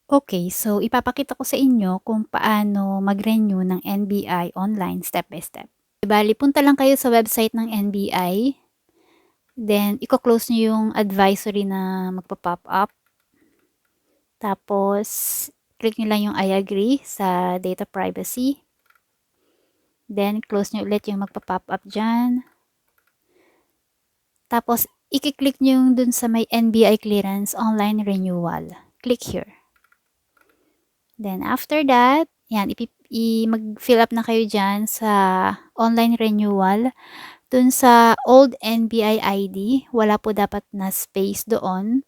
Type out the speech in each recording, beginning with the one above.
Okay, so ipapakita ko sa inyo kung paano mag-renew ng NBI online step by step. Bale punta lang kayo sa website ng NBI, then iko-close niyo yung advisory na magpo-pop up. Tapos click niyo lang yung I agree sa data privacy. Then close niyo ulit yung magpo-pop up diyan. Tapos i-click niyo yung dun sa may NBI clearance online renewal. Click here. Then after that, yan, mag-fill up na kayo dyan sa online renewal. Dun sa old NBI ID, wala po dapat na space doon.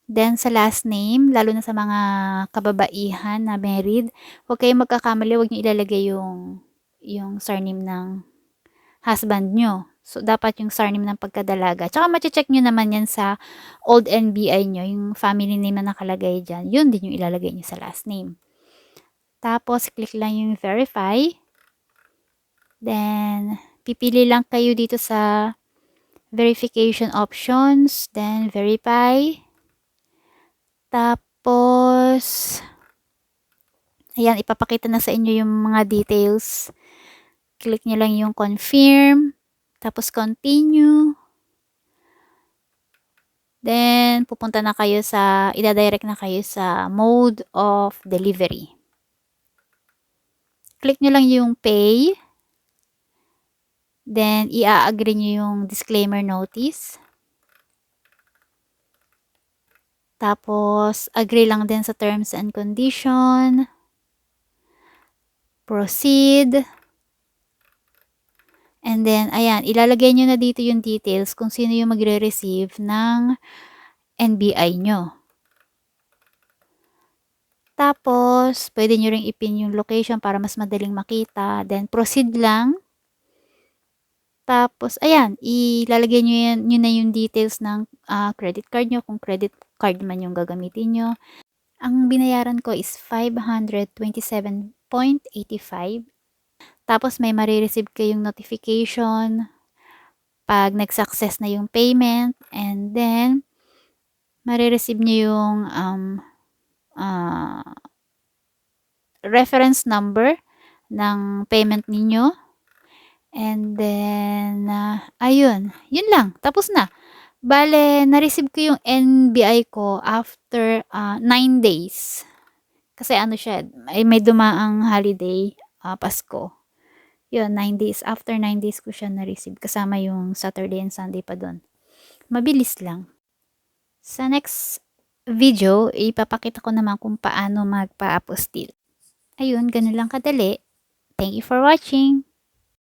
Then sa last name, lalo na sa mga kababaihan na married, huwag kayong magkakamali, huwag niyo ilalagay yung surname ng husband nyo. So, dapat yung surname ng pagkadalaga. Tsaka mache-check nyo naman yan sa old NBI nyo, yung family name na nakalagay dyan. Yun din yung ilalagay nyo sa last name. Tapos, click lang yung verify. Then, pipili lang kayo dito sa verification options. Then, verify. Tapos, ayan, ipapakita na sa inyo yung mga details. Click nyo lang yung confirm. Tapos, continue. Then, pupunta na kayo ida-direct na kayo sa mode of delivery. Click nyo lang yung pay. Then, i-agree nyo yung disclaimer notice. Tapos, agree lang din sa terms and condition. Proceed. And then, ayan, ilalagay nyo na dito yung details kung sino yung magre-receive ng NBI nyo. Tapos, pwede nyo ring ipin yung location para mas madaling makita. Then, proceed lang. Tapos, ayan, ilalagay nyo na yung details ng credit card nyo, kung credit card man yung gagamitin nyo. Ang binayaran ko is 527.85. Tapos, may marireceive kayong notification pag nag-success na yung payment. And then, marireceive nyo yung reference number ng payment ninyo. And then, ayun. Yun lang. Tapos na. Bale, na-receive ko yung NBI ko after 9 days. Kasi ano siya, may dumaang holiday, Pasko. Yun, 9 days. After 9 days ko siya na-receive. Kasama yung Saturday and Sunday pa doon. Mabilis lang. Sa next video, ipapakita ko naman kung paano magpa-apostille. Ayun, ganun lang kadali. Thank you for watching.